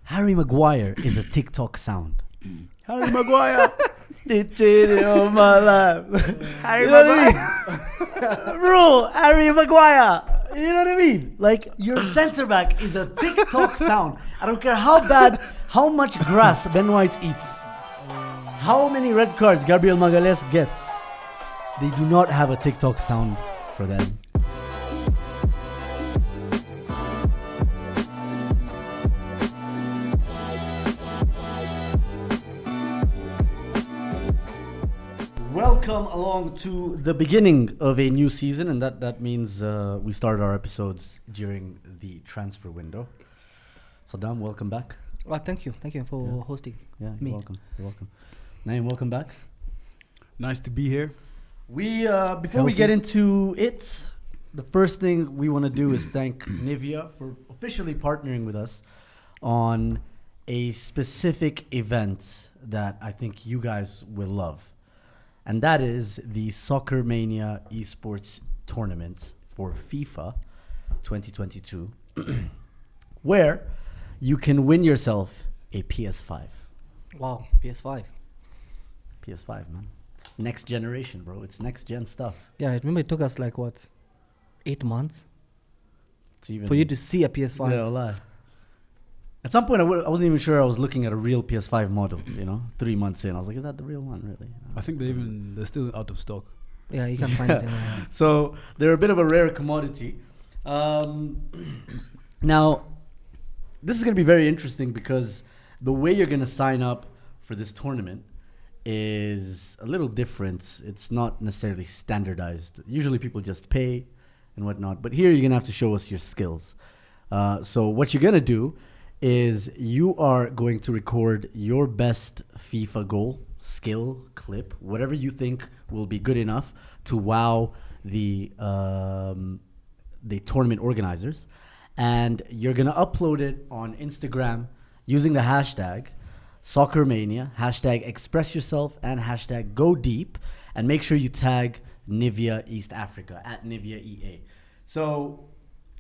Harry Maguire is a TikTok sound. Harry Maguire. Of my life. Harry Maguire. Bro, Harry Maguire. You know what I mean? Like, your center back is a TikTok sound. I don't care how bad, how much grass Ben White eats, how many red cards Gabriel Magalhaes gets. They do not have a TikTok sound for them. Welcome along to the beginning of a new season, and that means we start our episodes during the transfer window. Saddam, welcome back. Well, thank you for hosting. Yeah, me. You're welcome. Naeem, welcome back. Nice to be here. We before we get into it, the first thing we want to do is thank Nivea for officially partnering with us on a specific event that I think you guys will love. And that is the Soccer Mania Esports tournament for FIFA 2022, where you can win yourself a PS5. Wow, PS5. PS5, man. Next generation, bro. It's next gen stuff. Yeah, I remember it took us like 8 months For for you to see a PS5. Yeah, lie. At some point, I wasn't even sure I was looking at a real PS5 model, 3 months in. I was like, is that the real one, really? I think they're still out of stock. Yeah, you can find it anywhere. So they're a bit of a rare commodity. Now, this is going to be very interesting because the way you're going to sign up for this tournament is a little different. It's not necessarily standardized. Usually people just pay and whatnot. But here you're going to have to show us your skills. So what you're going to do is you are going to record your best FIFA goal, skill, clip, whatever you think will be good enough to wow the tournament organizers. And you're going to upload it on Instagram using the hashtag SoccerMania, hashtag express yourself, and hashtag go deep. And make sure you tag Nivea East Africa at Nivea EA. So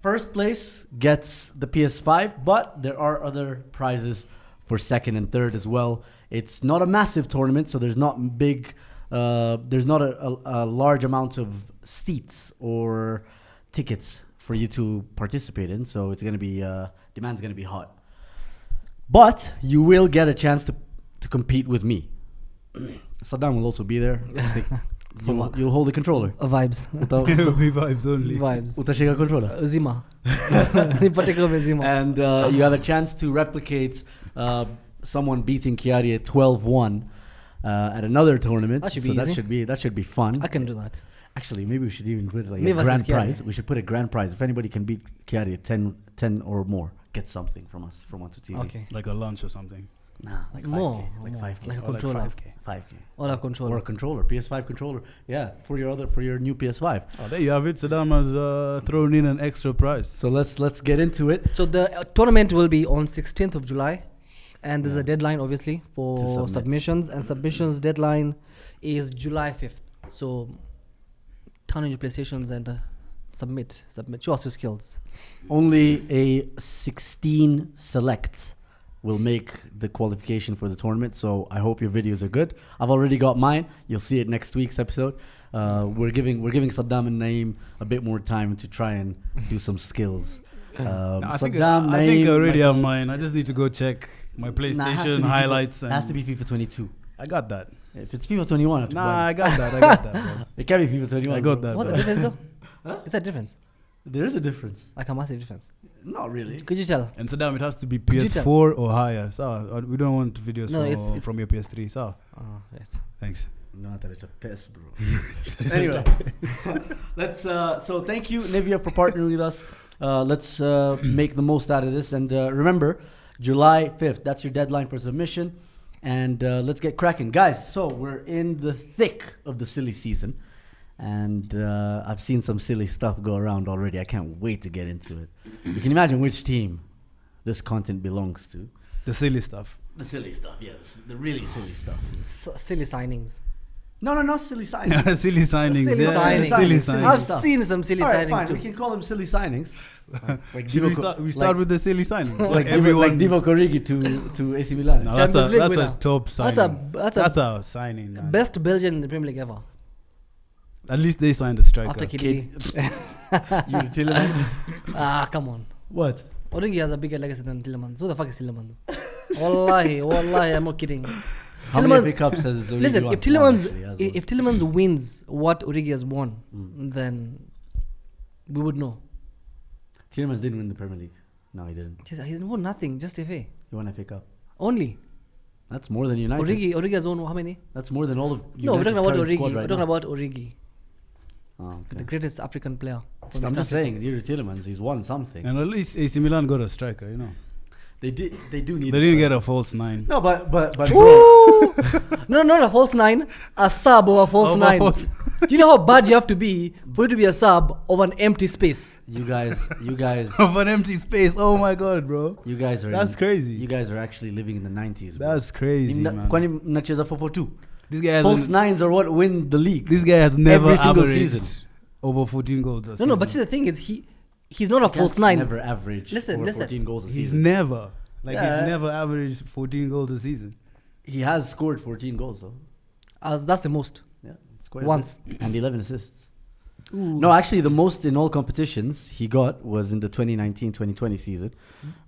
first place gets the PS5, but there are other prizes for second and third as well. It's not a massive tournament, so there's not a large amount of seats or tickets for you to participate in. So it's going to be demand's going to be hot. But you will get a chance to compete with me. Saddam will also be there. I think you'll hold the controller. Vibes. It will be vibes only. Vibes. Utashika controller. Zima. Zima. And you have a chance to replicate someone beating Chiari at 12-1 at another tournament. That should be easy. That should be fun. I can do that. Actually, maybe we should even put like Me a grand versus Chiari. prize. We should put a grand prize. If anybody can beat Chiari at 10 or more, get something from us from One to TV. Okay. Like a lunch or something. Nah, like 5K. More. Like 5K. Like a Or controller. like 5K. 5K. Or a controller. Or a controller. PS5 controller. Yeah, for your new PS5. Oh, there you have it. Saddam has thrown in an extra prize. So let's get into it. So the tournament will be on 16th of July. And there's a deadline, obviously, for submissions. And submissions deadline is July 5th. So turn on your PlayStations and submit. Show us your skills. Only a 16 select will make the qualification for the tournament. So I hope your videos are good. I've already got mine. You'll see it next week's episode. We're giving Saddam and Naeem a bit more time to try and do some skills. I think Saddam, I think I Naeem, already have myself. mine. I just need to go check my Nah, it has to PlayStation be highlights. It has to be FIFA 22. I got that. If it's FIFA 21, I have to buy I it. got that, bro. It can be FIFA 21. I got bro. that. What's the bro. difference though? Huh? Is that difference? There is a difference. Like a massive difference. Not really. Could you tell? And Saddam, it has to be you tell? PS4 or higher. So we don't want videos No, it's from your PS3. So Oh, right. thanks. Not that it's a piss, bro. Anyway, let's. So thank you, Nivea, for partnering with us. Let's make the most out of this. And remember, July 5th. That's your deadline for submission. And let's get cracking, guys. So we're in the thick of the silly season, and I've seen some silly stuff go around already. I can't wait to get into it. You can imagine which team this content belongs to. The silly stuff. The silly stuff, yes. The really silly stuff. Silly signings. No, silly signings. Silly signings. Silly yeah. signings. Silly Silly signings. I've stuff. seen some silly All right, signings fine. too. We can call them silly signings. Like Should we start like, with the silly signings? like everyone. Divock Origi to AC Milan. No, Champions League that's winner. a top signing. That's a a signing. Man. best Belgian in the Premier League ever. At least they signed a striker. After KDB. You Tielemans? Come on. What? Origi has a bigger legacy than Tielemans. Who the fuck is Tielemans? Wallahi, I'm not kidding. How many FA Cups has Origi Listen, won? if Tielemans, One, actually, if Tielemans wins what Origi has won, then we would know. Tielemans didn't win the Premier League. No, he didn't. He's won nothing, just FA. He won FA Cup. Only. That's more than United. Origi has won how many? That's more than all of No, we're United's talking about current Origi. squad We're right talking now. about Origi, Oh, the okay. greatest African player. from I'm East just Africa. saying, Yuri Tielemans, he's won something. And at least AC Milan got a striker, you know. They do need. They didn't get a false nine. No, but bro, Ooh! No, not a false nine. A sub or a false Of a nine. false- Do you know how bad you have to be for you to be a sub of an empty space? you guys, Of an empty space. Oh my god, bro. you guys are. That's crazy. You guys are actually living in the 90s. Bro. That's crazy, man. Kwani mnacheza 4-4-2. This guy False hasn't, nines are what win the league. this guy has never Every single averaged season. over 14 goals a No, season. but see, the thing is, he's not a You can't false nine. Never average Listen, over 14 goals a He's season. never. Like, Yeah. he's never averaged 14 goals a season. He has scored 14 goals though. As that's the most. Yeah, it's quite a Once. bit. And 11 assists. Ooh. No, actually, the most in all competitions he got was in the 2019-2020 season,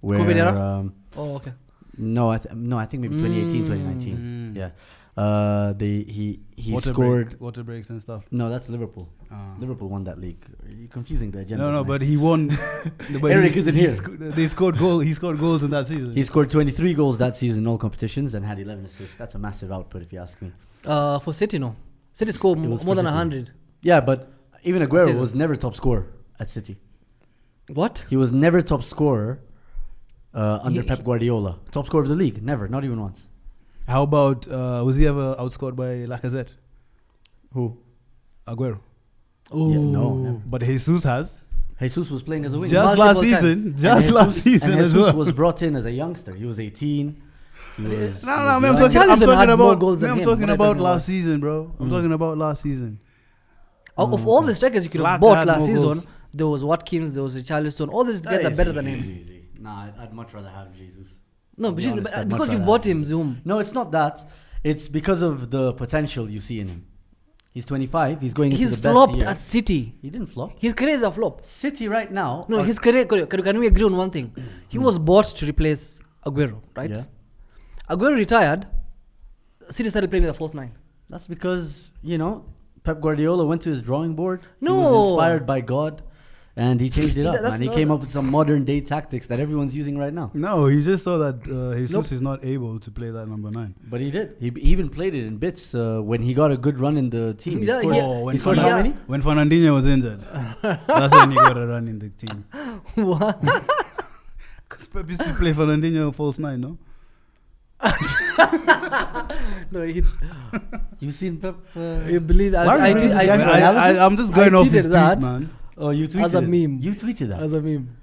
where COVID era? Oh, okay. no, I think maybe 2018-2019. Mm. Yeah, he Water scored. break, water breaks and stuff. No, that's Liverpool. Ah. Liverpool won that league. Are you confusing the agenda? No, tonight? but he won. But Eric isn't here. They scored goal. He scored goals in that season. He scored 23 goals that season in all competitions and had 11 assists. That's a massive output, if you ask me. For City, no. City scored It was more for than City. 100. Yeah, but even Aguero Season. was never top scorer at City. What? He was never top scorer under He- Pep Guardiola. Top scorer of the league, never, not even once. How about was he ever outscored by Lacazette? Who? Aguero. Ooh. Yeah, no, never. But Jesus has. Jesus was playing as a winger. Just Multiple last times. season. And Just Jesus- last season and as Jesus well. was brought in as a youngster. He was 18. He was, No, he was man, young. I'm Richarlison talking had more about. goals than I'm him. talking What are you about talking last about? season, bro. I'm talking about last season. Of all the strikers you could have Black bought had last more season, goals. there was Watkins, there was Richarlison. All these guys are better than him. Easy. Nah, I'd much rather have Jesus. No, I'll but be you- honest, I'd much because you rather bought have him, Jesus. Zoom. No, it's not that. It's because of the potential you see in him. He's 25. He's going into He's the best flopped year. at City. He didn't flop. His career is a flop. City right now. No, are- his career. Can we agree on one thing? He was bought to replace Aguero, right? Yeah. Aguero retired. City started playing with a false nine. That's because, Pep Guardiola went to his drawing board. He No. was inspired by God. And he changed it up, That's man. He not- came up with some modern day tactics that everyone's using right now. No, he just saw that Jesus Nope. is not able to play that number 9. But he did. He even played it in bits when he got a good run in the team. He Yeah, scored, yeah. Oh, he scored how many? When Fernandinho was injured, that's when he got a run in the team. What? Because Pep used to play Fernandinho false 9, no? No, You seen Pep? you believe? Why are we doing this guy for analysis? I'm just going off tweeted his tweet, that. man. Oh, you tweeted As a it. meme. You tweeted that. As a meme.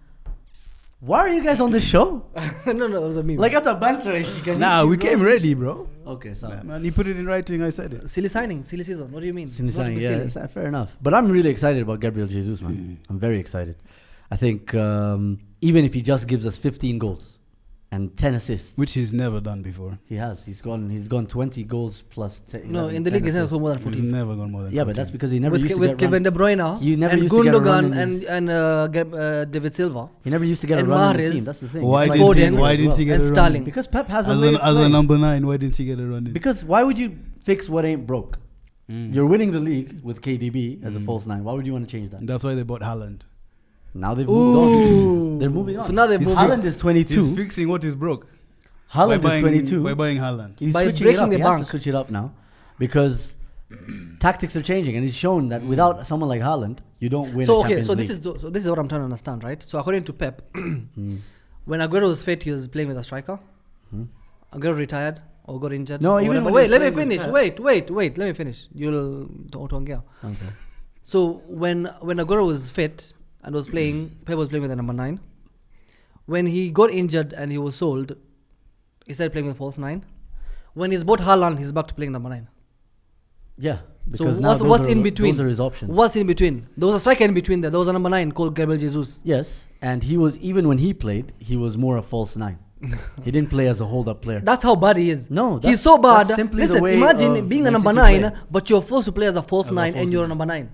Why are you guys on this show? No, it was a meme. Like at the banter, she can. Nah, we came ready, bro. Okay, sorry. Man, he put it in writing, I said it. silly signing, silly season. What do you mean? Silly Not to signing, be yeah, silly. it's, fair enough. But I'm really excited about Gabriel Jesus, man. I'm very excited. I think even if he just gives us 15 goals and 10 assists, Which he's never done before. he has, he's gone 20 goals plus 10. No, in the league, he's never scored more than He's 14. never gone more than Yeah, but 14. that's because he never With, used to with get Kevin run. De Bruyne You never and used to get a run Gundogan in and David Silva. He never used to get a and run in the Mahrez. team. That's the thing. Why It's didn't he- Foden why didn't he get and a run? Sterling. Because Pep has a As, way a, of as a playing. number 9, why didn't he get a run in? Because why would you fix what ain't broke? Mm. You're winning the league with KDB as a false 9. Why would you want to change that? That's why they bought Haaland. Now they've moved on. Ooh. They're moving on. So now they're moving Haaland is 22. He's fixing what is broke. Haaland by is buying, 22. By buying Haaland. He's By switching it breaking up. the He has bank. to switch it up now because tactics are changing, and he's shown that without someone like Haaland, you don't win. So a okay, Champions so League. this is what I'm trying to understand, right? So according to Pep, when Aguero was fit, he was playing with a striker. Aguero retired or got injured. No, or even whatever. when Wait, he's let me playing with finish. Pep. Wait, let me finish. You'll don't get. Okay. So when Aguero was fit and was playing, Pep was playing with a number 9. When he got injured and he was sold, he started playing with false 9. When he's bought Haaland, he's back to playing number 9. Yeah. So Because now what's those in are- between? Those are his options. What's in between? There was a striker in between there. There was a number 9 called Gabriel Jesus. Yes, and he was, even when he played, he was more a false 9. He didn't play as a hold-up player. That's how bad he is. No, he's that's- so bad. that's simply the Listen, way imagine of being a Man number City 9, play. but you're forced to play as a false As a 9 false and you're a nine. number 9.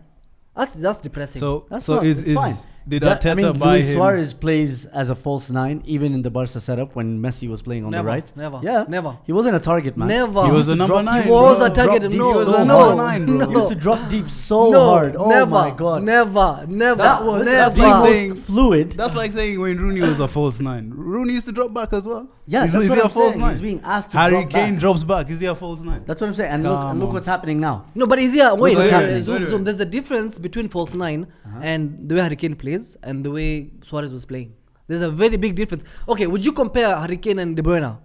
That's depressing. So That's so not, is it's fine. did That- Arteta buy Luis him? Suarez plays as a false 9, even in the Barca setup when Messi was playing on Never, the right. never, Yeah, never. He wasn't a target man. Never. He was a to number drop- 9. He was bro. a target. Drop deep No, so no, hard. nine, bro. no. He used to drop deep so no, hard. Oh never, my god. Never, never. That was never. the like most saying- fluid. That's like saying when Rooney was a false 9. Rooney used to drop back as well. Yeah, is that's he what a I'm false saying. 9? He's being asked to Harry drop Kane back. drops back. Is he a false 9? That's what I'm saying. And Come look on. what's happening now. No, but is here? Wait, what's wait, happening. wait, zoom, Anyway. zoom. There's a difference between false 9 and the way Harry Kane plays and the way Suarez was playing. There's a very big difference. Okay, would you compare Harry Kane and De Bruyne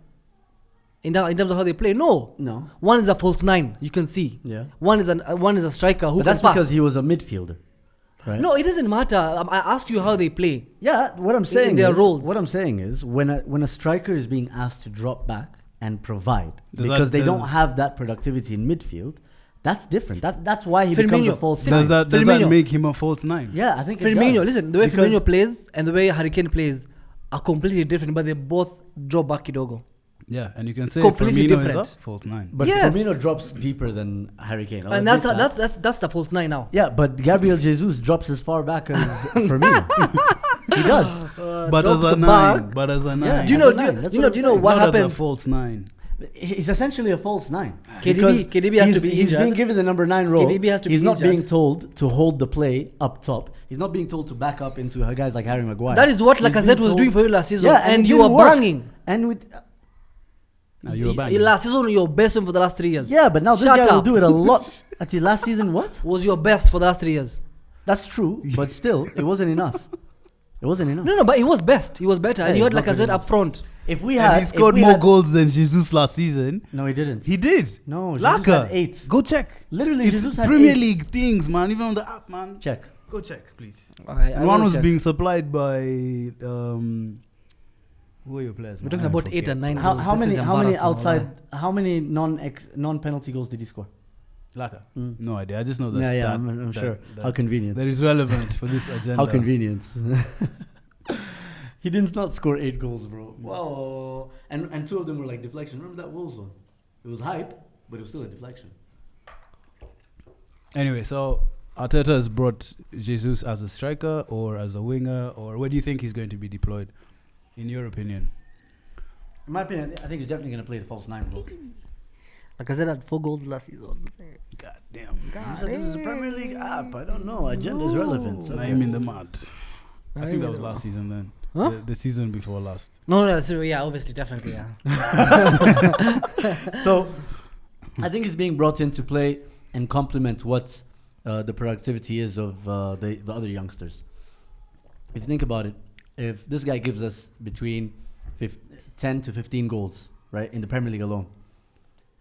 in terms of how they play? No. No. One is a false 9. You can see. Yeah. One is a striker who But can that's pass. because he was a midfielder. Right? No, it doesn't matter. I ask you how they play. Yeah, what I'm saying their is, roles. what I'm saying is when a striker is being asked to drop back and provide Does because that- they does- don't have that productivity in midfield, that's different. That's why he becomes a Firmino. false Does nine. Does that Firmino. make him a false 9? Yeah, I think it Firmino, does. listen, the way Because- Firmino plays and the way Harry Kane plays are completely different, but they both drop back Kidogo. Yeah, and you can say Completely Firmino different. is a false 9. But Yes. Firmino drops deeper than Harry Kane. I'll And admit that's the false 9 now. yeah, but Gabriel Jesus drops as far back as Firmino. He does. But as drops a 9. back. But as a 9. Yeah. Do you As know? a nine, that's Do you know? what Do you I'm know saying. what Not as a happened? false 9. He's essentially a false 9. KDB Because has to be he's injured. being given the number 9 role. KDB has to be he's not injured. being told to hold the play up top. He's not being told to back up into guys like Harry Maguire. That is what He's Lacazette being was told- doing for you last season, Yeah, and it you didn't were work. banging. And with No, you were banging. Last season, your best one for the last 3 years. yeah, but now this Shut guy will up. do it a lot. Actually, last season, what? Was your best for the last 3 years. That's true, but still, it wasn't enough. It wasn't enough. No, but he was best. He was better, and Yeah, you had he's not good Lacazette enough. up front. If we And had, he scored if we more had- goals than Jesus last season. No, he didn't. He did. No, Jesus Laka. had 8. Go check. Literally, It's Jesus had Premier 8. League things, man. Even on the app, man. Check. Go check, please. I And one will was check. being supplied by who are your players? We're man? talking I about forget. 8 and 9. How goals. many? This is How many embarrassing, outside? wallahi. How many non-penalty goals did he score? Laka. Mm. No idea. I just know the Yeah, stat. yeah, I'm that- sure. that- How convenient. that is relevant for this agenda. How convenient. He did not score 8 goals, bro. Wow. And 2 of them were like deflection. Remember that Wolves one? It was hype, but it was still a deflection. Anyway, so Arteta has brought Jesus as a striker or as a winger, or where do you think he's going to be deployed, in your opinion? In my opinion, I think he's definitely going to play the false 9 role. Lacazette had 4 goals last season. God damn. This is a Premier League app. I don't know. Agenda is relevant. So Name in the mud. I think that was last season then. Huh? The season before last. No, so yeah, obviously, definitely, yeah. So, I think he's being brought in to play and complement what the productivity is of the other youngsters. If you think about it, if this guy gives us between 10 to 15 goals, right, in the Premier League alone,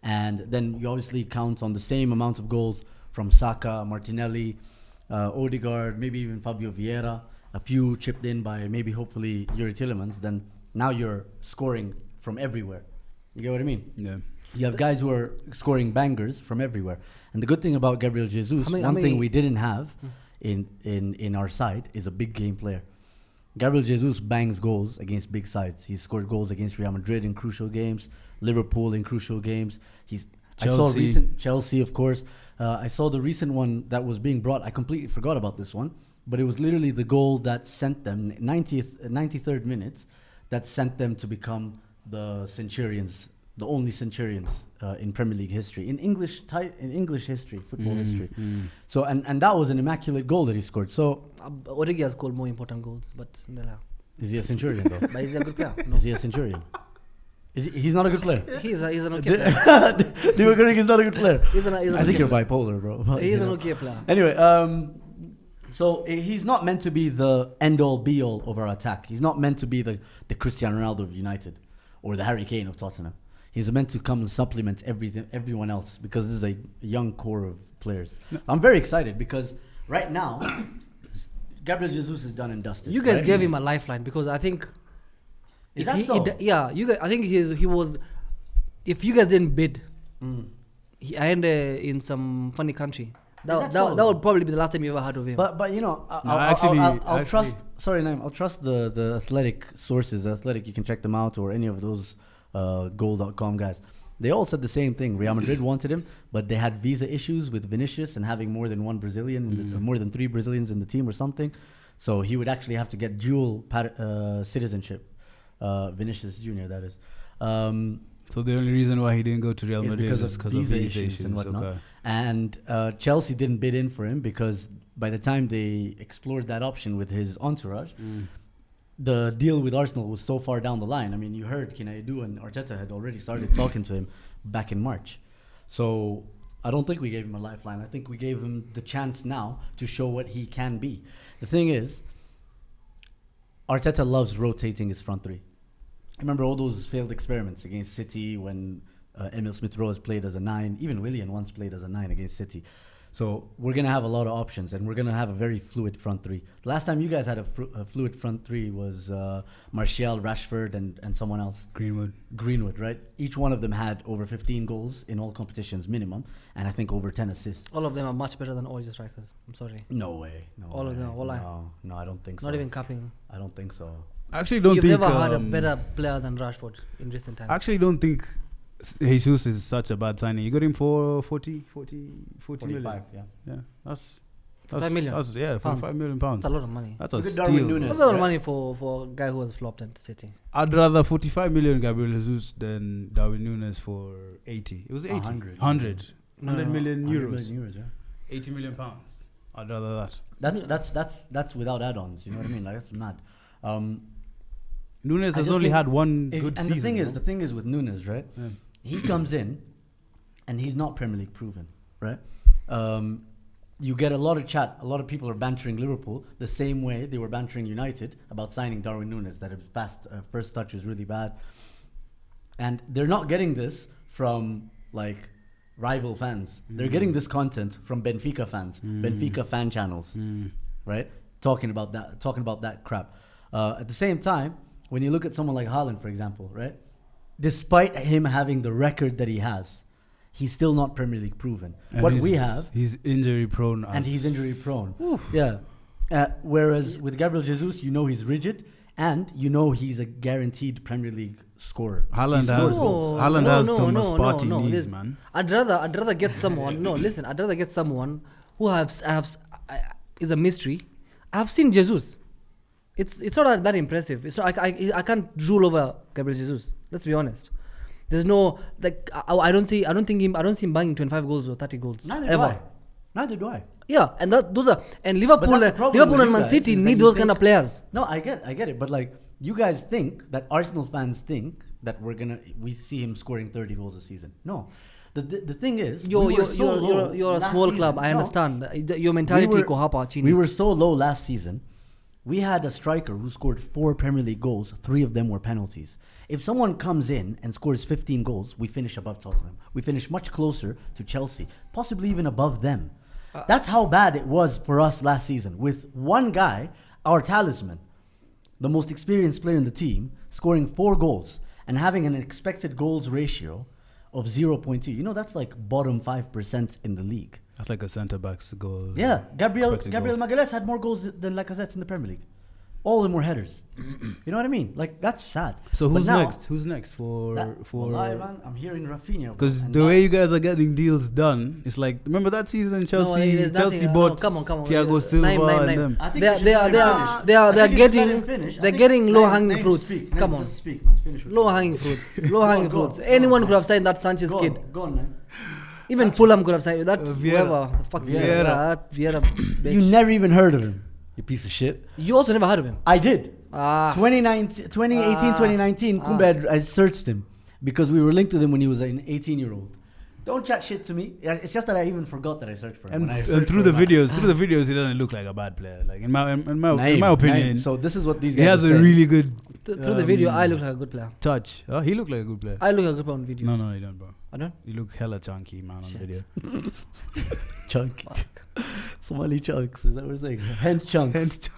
and then you obviously count on the same amount of goals from Saka, Martinelli, Odegaard, maybe even Fabio Vieira, a few chipped in by maybe hopefully Yuri Tillemans, then now you're scoring from everywhere. You get what I mean? Yeah. You have guys who are scoring bangers from everywhere. And the good thing about Gabriel Jesus, How many- one how thing many- we didn't have in our side is a big game player. Gabriel Jesus bangs goals against big sides. He's scored goals against Real Madrid in crucial games, Liverpool in crucial games. I saw Chelsea. recent Chelsea, of course. I saw the recent one that was being brought. I completely forgot about this one, but it was literally the goal that sent them 93rd minute, that sent them to become the Centurions, the only Centurions in Premier League history, in English history, football history. So and that was an immaculate goal that he scored. So Origi has scored more important goals, but no. is he a Centurion though? But he's a good player. No. Is he a Centurion? He's not a good player. He's an okay player. Divock Origi is not a good player. He's an I okay think you're player. bipolar, bro. He's You an know. okay player. Anyway, so he's not meant to be the end-all, be-all of our attack. He's not meant to be the Cristiano Ronaldo of United or the Harry Kane of Tottenham. He's meant to come and supplement everyone else because this is a young core of players. I'm very excited because right now, Gabriel Jesus is done and dusted. You guys right? gave him a lifeline because I think. Is if that so? yeah, you guys. I think he was. If you guys didn't bid, and in some funny country. that That so? would probably be the last time you ever heard of him. But you know, I'll trust. Sorry, Naim. I'll trust the athletic sources. Athletic, you can check them out, or any of those goal.com guys. They all said the same thing. Real Madrid wanted him, but they had visa issues with Vinicius and having more than one Brazilian, more than 3 Brazilians in the team or something. So he would actually have to get dual citizenship. Vinicius Junior, that is. So the only reason why he didn't go to Real Is Madrid because is of because of visa visa issues issues. and whatnot. Okay. And Chelsea didn't bid in for him because by the time they explored that option with his entourage, the deal with Arsenal was so far down the line. I mean, you heard Kinaidu and Arteta had already started talking to him back in March. So I don't think we gave him a lifeline. I think we gave him the chance now to show what he can be. The thing is, Arteta loves rotating his front three. Remember all those failed experiments against City when Emil Smith-Rowe has played as a 9. Even Willian once played as a 9 against City. So we're going to have a lot of options, and we're going to have a very fluid front three. The last time you guys had a fluid front three was Martial, Rashford, and someone else. Greenwood, right? Each one of them had over 15 goals in all competitions minimum, and I think over 10 assists. All of them are much better than all your strikers. I'm sorry. No way. All of them. No, I don't think so. Not even capping. I don't think so. I actually don't You've think... never had a better player than Rashford in recent times. I actually don't think Jesus is such a bad signing. You got him for 40 45, million. yeah. Yeah, that's 5 million. That's, yeah, Pounds. 45 million pounds. That's a lot of money. That's a Look at steal. Darwin Núñez. That's a lot of right? money for a guy who has flopped at City. I'd rather 45 million Gabriel Jesus than Darwin Núñez for 80. It was 80. 100. 100 No, million 100 euros. million euros, yeah. 80 million pounds. I'd rather that. That's without add-ons. You know what I mean? Like that's mad. Núñez I has just only think had one good and season. the thing is with Núñez, right? Yeah. He comes in, and he's not Premier League proven, right? You get a lot of chat. A lot of people are bantering Liverpool the same way they were bantering United about signing Darwin Núñez. That his first touch is really bad, and they're not getting this from like rival fans. They're getting this content from Benfica fans, Benfica fan channels, right? Talking about that crap. At the same time, when you look at someone like Haaland, for example, right? Despite him having the record that he has, he's still not Premier League proven. And What we have, he's injury prone. and he's injury prone. Yeah. Whereas with Gabriel Jesus, you know he's rigid, and you know he's a guaranteed Premier League scorer. Haaland has Thomas Partey knees, man. I'd rather get someone. No, listen. I'd rather get someone who is a mystery. I've seen Jesus. It's not that impressive. It's not. I can't rule over Gabriel Jesus. Let's be honest. There's no like. I don't see him banging 25 goals or 30 goals. Neither do I. Yeah, and those are Liverpool and Man City need those kind of players. No, I get it, but like you guys think that Arsenal fans think that we see him scoring 30 goals a season. No. The thing is, you're a small club. I understand. Your mentality we were so low last season. We had a striker who scored 4 Premier League goals. 3 of them were penalties. If someone comes in and scores 15 goals, we finish above Tottenham. We finish much closer to Chelsea, possibly even above them. That's how bad it was for us last season. With one guy, our talisman, the most experienced player in the team, scoring 4 goals and having an expected goals ratio of 0.2. You know, that's like bottom 5% in the league. That's like a centre-back's goal. Yeah, Gabriel Magalhaes had more goals than Lacazette in the Premier League. All of them were headers. You know what I mean? Like, that's sad. So who's next? Who's next for? Man, I'm hearing Raphinha. Because the way you guys are getting deals done, it's like, remember that season Chelsea bought Thiago Silva and them. They're getting low hanging fruits. Come on, low hanging fruits. Anyone could have signed that Sanchez kid. Go on, man. Even Fulham could have signed that. Vieira. You never even heard of him, you piece of shit. You also never heard of him. I did. 2019, Kumbe, I searched him because we were linked with him when he was an 18-year-old. Don't chat shit to me. It's just that I even forgot that I searched for him. And through the videos, he doesn't look like a bad player. Like in my opinion. So this is what these guys. He has a really good. Through the video, I look like a good player. Touch. He looked like a good player. I look like a good player on video. No, you don't, bro. I don't. You look hella chunky, man, on video. Chunky. Somali chunks. Is that what we're saying? Hand chunks.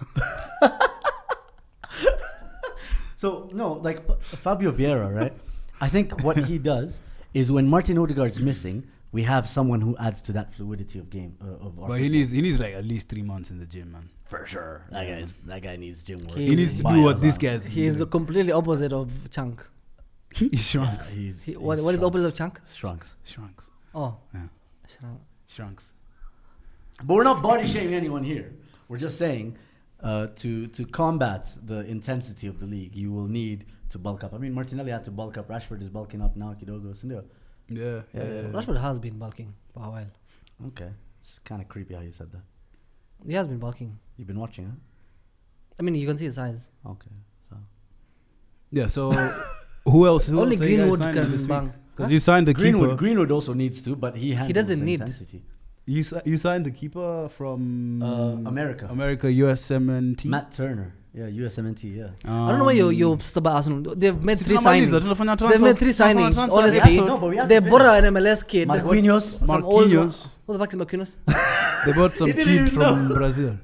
So no, like Fabio Vieira, right? I think what he does is when Martin Odegaard's missing, we have someone who adds to that fluidity of game of our But he needs like at least 3 months in the gym, man. for sure. That guy needs gym work. He needs to do what this guy's He's the completely opposite of Chunk. He shrunks. What is the opposite of Chunk? Shrunks. Oh. Yeah. Shrunk. But we're not body shaming anyone here. We're just saying to combat the intensity of the league, you will need to bulk up. I mean, Martinelli had to bulk up. Rashford is bulking up now. Kidogo. Yeah. Rashford has been bulking for a while. Okay. It's kind of creepy how you said that. He has been bulking. You've been watching, huh? I mean, you can see his size. Okay. So. Yeah, so who else? Only else are you guys Greenwood signing can this week? bang. Because you signed the keeper. Greenwood also needs to, but he doesn't the need. intensity. You signed the keeper from America. USMNT. Matt Turner. Yeah, USMNT, yeah. I don't know why you're about Arsenal. They've made 3 signings. They've made 3 signings. Honestly, they bought an MLS kid. Marquinhos. Who the fuck is Marquinhos? They bought some kid from Brazil.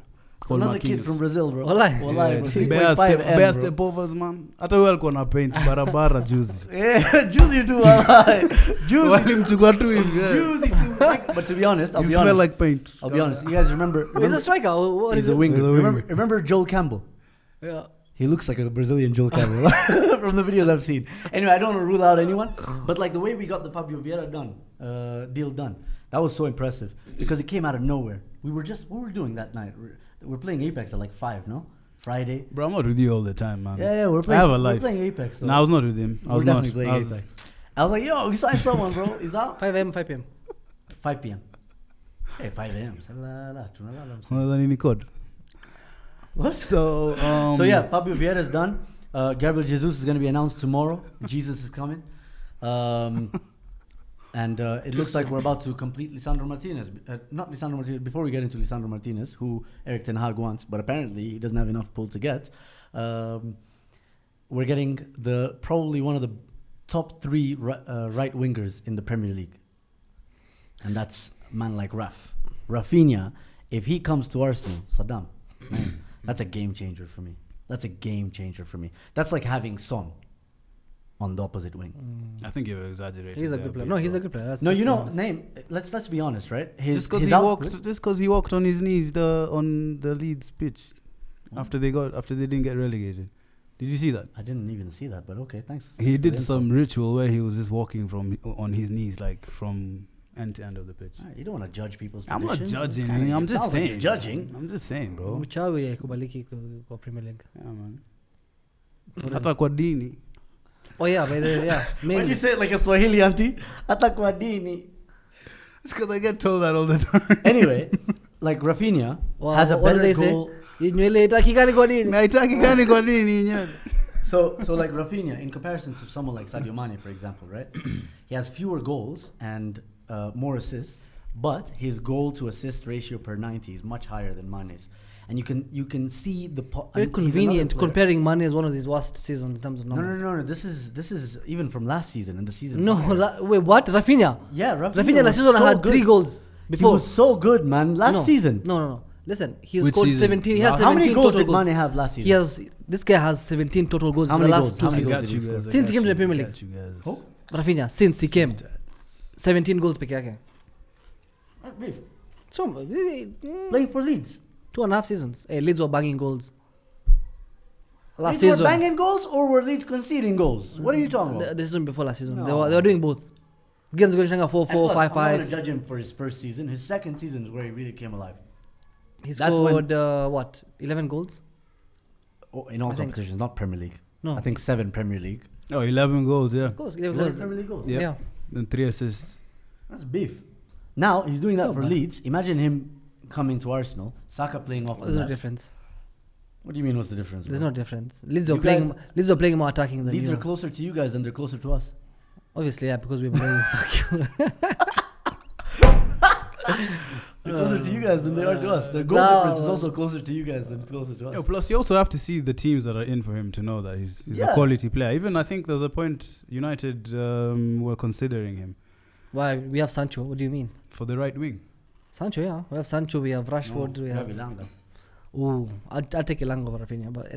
Another kid from Brazil, bro. Wallahi. Best povers, man. Hata wewe alikuwa na paint barabara juzi. Yeah, juicy too. Wallahi. Juicy. Walimchukua tu hivi. Juicy too. But to be honest, You smell like paint. I'll be honest. You guys remember? He's a striker. What He's is a it? winger. He's a winger. Remember Joel Campbell? Yeah. He looks like a Brazilian Joel Campbell from the videos I've seen. Anyway, I don't want to rule out anyone, but like the way we got the Fabio Vieira deal done, that was so impressive because it came out of nowhere. What were we doing that night? We're playing Apex at like 5, no? Friday. Bro, I'm not with you all the time, man. Yeah, we're playing. I have a life. We're playing Apex. Though. No, I was not with him. I was definitely not. playing Apex. I was like, yo, we signed someone, bro. He's out. 5 a.m., 5 p.m. 5 p.m. Hey, 5 a.m. Tunalala code. What? So yeah, Fabio Vieira is done. Gabriel Jesus is going to be announced tomorrow. Jesus is coming. And it looks like we're about to complete Lisandro Martinez. Not Lisandro Martinez, before we get into Lisandro Martinez, who Eric Ten Hag wants, but apparently he doesn't have enough pull to get. We're getting probably one of the top 3 right wingers in the Premier League. And that's a man like Raphinha. If he comes to Arsenal, Saddam, man, that's a game changer for me. That's like having Son on the opposite wing. I think you're exaggerating. He's a good player. No, he's a good player. Let's be honest, right? Just because he walked on his knees on the Leeds pitch after they didn't get relegated. Did you see that? I didn't even see that, but okay, thanks. He did some ritual where he was just walking on his knees, like from end to end of the pitch. You don't want to judge people's I'm not traditions. judging. I'm just saying. Like judging. I'm just saying, bro. Mchawi haikubaliki kwa Premier League. Yeah, man. Hata kwa dini. Oh yeah, by the way, yeah. Why do you say it like a Swahili auntie? Hata kwa dini. It's because I get told that all the time. Anyway, like Raphinha has a better goal. So like Raphinha, in comparison to someone like Sadio Mane, for example, right? He has fewer goals and more assists, but his goal to assist ratio per 90 is much higher than Mane's. And you can see the very convenient comparing Mane as one of his worst seasons in terms of numbers. No. This is even from last season and the season. No, wait, what? Raphinha? Yeah, Raphinha last season had 3 goals. Before. He was so good, man. Last season. No. Listen, he scored 17. He has 17 How many goals total did Mane have last season? This guy has 17 total goals in the last 2 seasons. Since he came to the Premier League. Who? Raphinha, since he came. 17 goals peke yake. So, playing for Leeds. 2.5 seasons. Leeds were banging goals. Last Leeds season. were banging goals or were Leeds conceding goals? What are you talking about? The season before last season. No. They were doing both. Games going 4-4, 5-5. I'm not going to judge him for his first season. His second season is where he really came alive. He scored, 11 goals? In all competitions, not Premier League. No. I think 7 Premier League. Oh, 11 goals, yeah. Of course, 11 goals. Premier League goals. Yep. Yeah. Then 3 assists. That's beef. Now, he's doing that So for bad. Leeds. Imagine him coming to Arsenal, Saka playing off the There's no left. difference. What do you mean, what's the difference? There's bro? no difference. Leeds are playing more attacking than Leeds you. are closer to you guys than they're closer to us. Obviously, yeah, because we're playing. Fuck you. They're closer to you guys than they are to us. Their goal difference is also closer to you guys than closer to us. Yeah, plus, you also have to see the teams that are in for him to know that he's Yeah. a quality player. Even I think there's a point United were considering him Why? We have Sancho. What do you mean? for the right wing. Sancho, yeah. We have Sancho, we have Rashford. No, we have. Ilanga. Ooh, I'll take Ilanga over Raphinha, but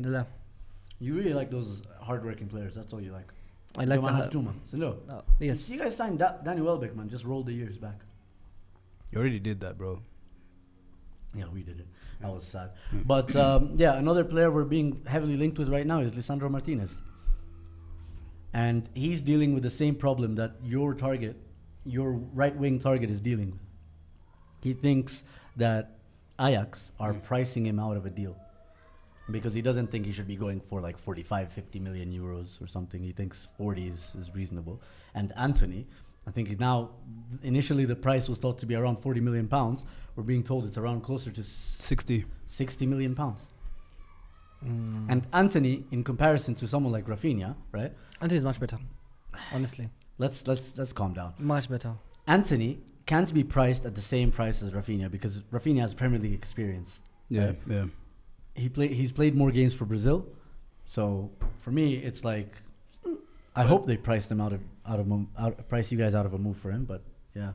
You really like those hard-working players. That's all you like. I like Joman that. Hatuma. So no. Yes. You guys signed Danny Welbeck, man. Just roll the years back. You already did that, bro. Yeah, we did it. That was sad. But yeah, another player we're being heavily linked with right now is Lisandro Martinez. And he's dealing with the same problem that your right wing target is dealing with. He thinks that Ajax are pricing him out of a deal because he doesn't think he should be going for like 45, 50 million euros or something. He thinks 40 is reasonable. And Anthony, I think now, initially the price was thought to be around 40 million pounds. We're being told it's around closer to 60 million pounds. And Anthony, in comparison to someone like Raphinha, right? Anthony is much better, honestly. Let's calm down. Much better. Anthony can't be priced at the same price as Raphinha because Raphinha has Premier League experience. Yeah, right? yeah. He's played more games for Brazil, so for me it's like I hope they priced him price you guys out of a move for him. But yeah,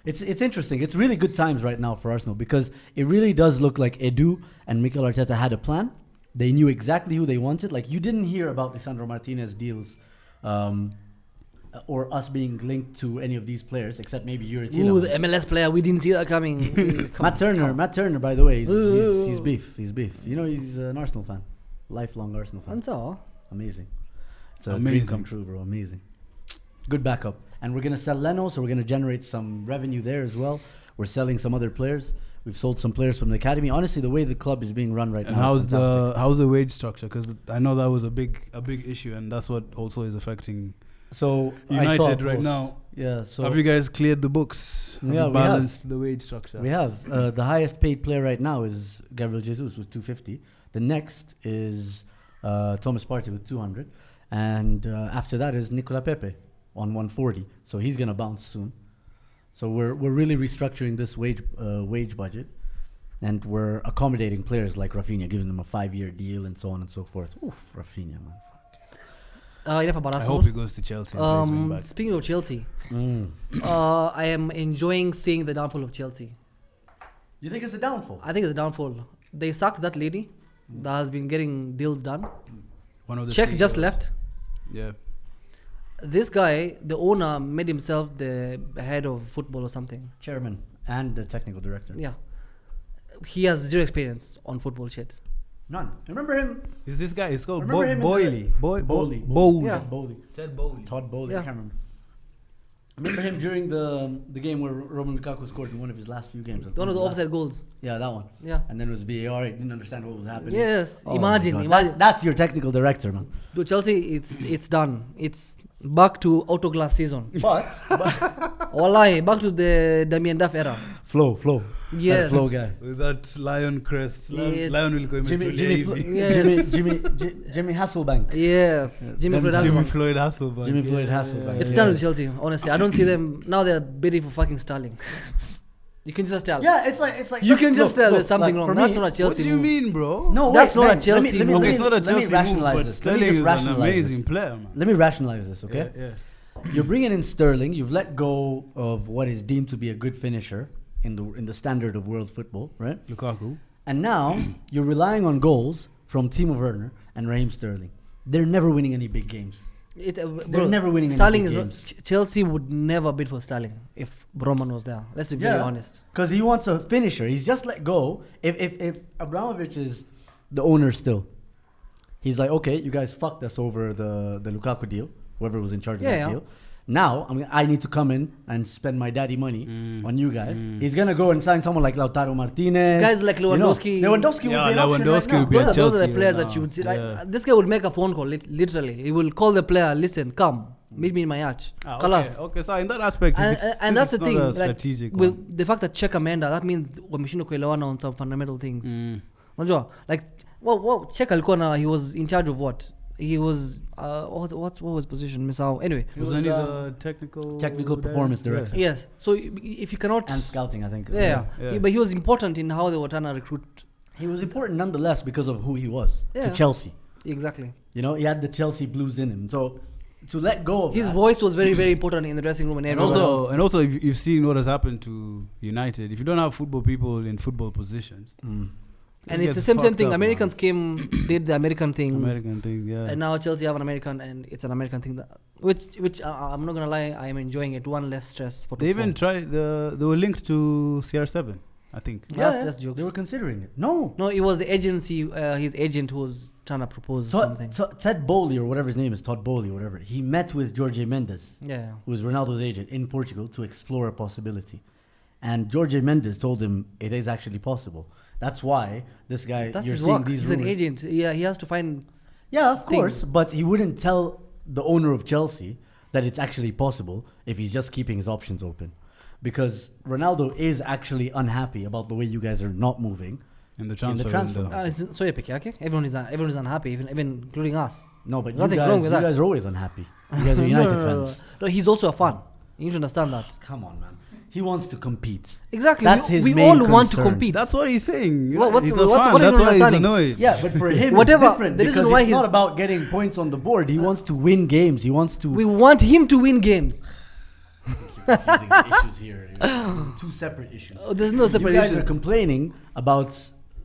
it's interesting. It's really good times right now for Arsenal because it really does look like Edu and Mikel Arteta had a plan. They knew exactly who they wanted. Like you didn't hear about Lisandro Martinez deals. Or us being linked to any of these players, except maybe Yuri. Ooh, the MLS player, we didn't see that coming. Matt Turner, by the way, he's beef. He's beef. You know, he's an Arsenal fan, lifelong Arsenal fan. And so, amazing. It's a dream come true, bro. Amazing. Good backup, and we're gonna sell Leno, so we're gonna generate some revenue there as well. We're selling some other players. We've sold some players from the academy. Honestly, the way the club is being run right now. And how's the wage structure? Because I know that was a big issue, and that's what also is affecting. So United right now. Yeah. So have you guys cleared the books? Have you balanced the wage structure? We have. The highest paid player right now is Gabriel Jesus with 250. The next is Thomas Partey with 200, and after that is Nicola Pepe on 140. So he's gonna bounce soon. So we're really restructuring this wage budget, and we're accommodating players like Raphinha, giving them a 5-year deal and so on and so forth. Oof, Raphinha, man. Enough about I Arsenal. hope he goes to Chelsea. And plays wing back. Speaking of Chelsea, I am enjoying seeing the downfall of Chelsea. You think it's a downfall? I think it's a downfall. They sacked that lady that has been getting deals done. One of the Czech just CEOs. left. Yeah. This guy, the owner, made himself the head of football or something. Chairman and the technical director. Yeah. He has zero experience on football shit. None. Remember him? Is this guy? It's called Remember him in Boyley. Bowley. Bowley. Yeah. Ted Bowley. Todd Bowley. Yeah. I can't remember. Remember him during the game where Romelu Lukaku scored in one of his last few games. One of the offside goals. Yeah, that one. Yeah. And then it was VAR. He didn't understand what was happening. Yes. Oh Imagine. my God. That's your technical director, man. To Chelsea, it's done. It's back to autoglass season. But Wallahi, back to the Damien Duff era. Flow. Yes. That flow guy. With that lion crest. Yes. Lion will go Jimmy Yes. Jimmy Hasselbank. Yes. Jimmy Floyd Jimmy Hasselbank. Floyd Hasselbank. Jimmy Floyd Hasselbank. It's done with Chelsea, honestly. I don't see them now. They're bidding for fucking Sterling. You can just tell. Yeah, it's like You can just tell look, there's something like, wrong. for That's me- not a Chelsea What do you move. mean, bro? No, That's wait, not a man, Chelsea let me, move. let me, Okay, it's not a let me Chelsea move, rationalize but this. Sterling Let me is just an rationalize amazing this. player, man. Let me rationalize this, okay? Yeah. You're bringing in Sterling. You've let go of what is deemed to be a good finisher in the standard of world football, right? Lukaku. And now you're relying on goals from Timo Werner and Raheem Sterling. They're never winning any big games. They're never winning any Sterling big is games. Chelsea would never bid for Sterling if Roman was there. Let's be very honest. Because he wants a finisher. He's just let go. If Abramovich is the owner still, he's like, okay, you guys fucked us over the Lukaku deal, whoever was in charge of that deal. Now I need to come in and spend my daddy money on you guys. He's gonna go and sign someone like Lautaro Martinez. Guys like Lewandowski. Lewandowski would be an option right now. would be Those are the Chelsea players right that you would see. now. Like, Yeah. this guy would make a phone call, literally. He will call the player, listen, come, meet me in my arch. Okay, so in that aspect, And that's the it's thing. not a Like, strategic one. with the fact that Czech Amanda, that means wameshindwa kuelewana on some fundamental things. Unajua, like, Czech alikuwa he was in charge of what? He was what was position? Miss out. Anyway, was only the technical performance director. yes. So if you cannot And scouting, I think. yeah. Yeah. But he was important in how they were trying to recruit. He was important nonetheless because of who he was to Yeah. Chelsea. Exactly. You know, he had the Chelsea blues in him. So to let go of His that, voice was very, very important in the dressing room and And everyone also, else. and also, if you've seen what has happened to United, if you don't have football people in football positions, And This it's the gets same fucked thing. up, Americans did the American things. American thing, yeah. And now Chelsea have an American, and it's an American thing. Which I'm not gonna lie, I'm enjoying it. One less stress for. They even tried. They were linked to CR7, I think. That's jokes. They were considering it. No, it was the agency. His agent who was trying to propose something. Ted Bowley, or whatever his name is, Todd Bowley, or whatever. He met with Jorge Mendes, Yeah. who is Ronaldo's agent in Portugal, to explore a possibility. And Jorge Mendes told him it is actually possible. That's why this guy. That's you're his seeing work. these He's an rumors. agent. Yeah, he has to find. Yeah, of course, but he wouldn't tell the owner of Chelsea that it's actually possible if he's just keeping his options open. Because Ronaldo is actually unhappy about the way you guys are not moving In the transfer window. It's so epic, okay? Everyone is unhappy, even including us. No, but Nothing you wrong with guys that. are always unhappy. You guys are United fans. No, he's also a fan. You need to understand that. Come on, man. He wants to compete. Exactly. That's his we main all want to concern. compete. That's what he's saying. What He's is a fan. he That's not why he's understanding? annoyed. Yeah, but for him, Whatever. it's different The reason because why it's he's- not about getting points on the board. He wants to win games. He wants to. We want him to win games. Confusing the issues here. Two separate issues. There's no separate You guys are issues. complaining about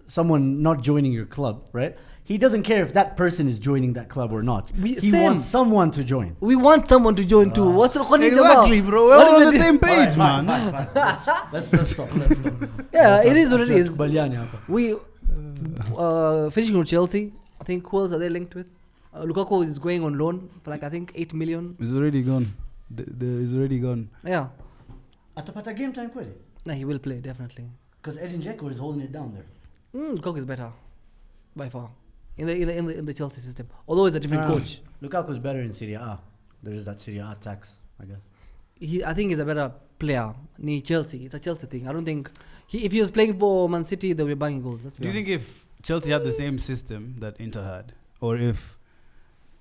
someone not joining your club, right? He doesn't care if that person is joining that club or not. He same. wants someone to join. We want someone to join too. What's the Exactly, bro. We're What all on is the it? same page, Alright, man. fine. Let's stop. Let's stop. Yeah, it is what it is. Balyani hapa. We finishing with Chelsea. I think who else are they linked with? Lukaku is going on loan for like I think 8 million. He's already gone. He's already gone. Yeah, Atapata game time kweli? nah, he will play definitely. Because Edin Dzeko is holding it down there. Lukaku is better by far in the Chelsea system. Although it's a different coach. Lukaku's better in Serie A. There is that Serie A tax, I guess. I think he's a better player. Ni Chelsea. It's a Chelsea thing. I don't think if he was playing for Man City, they'll be banging goals. Let's be Do you think honest. if Chelsea had the same system that Inter had, or if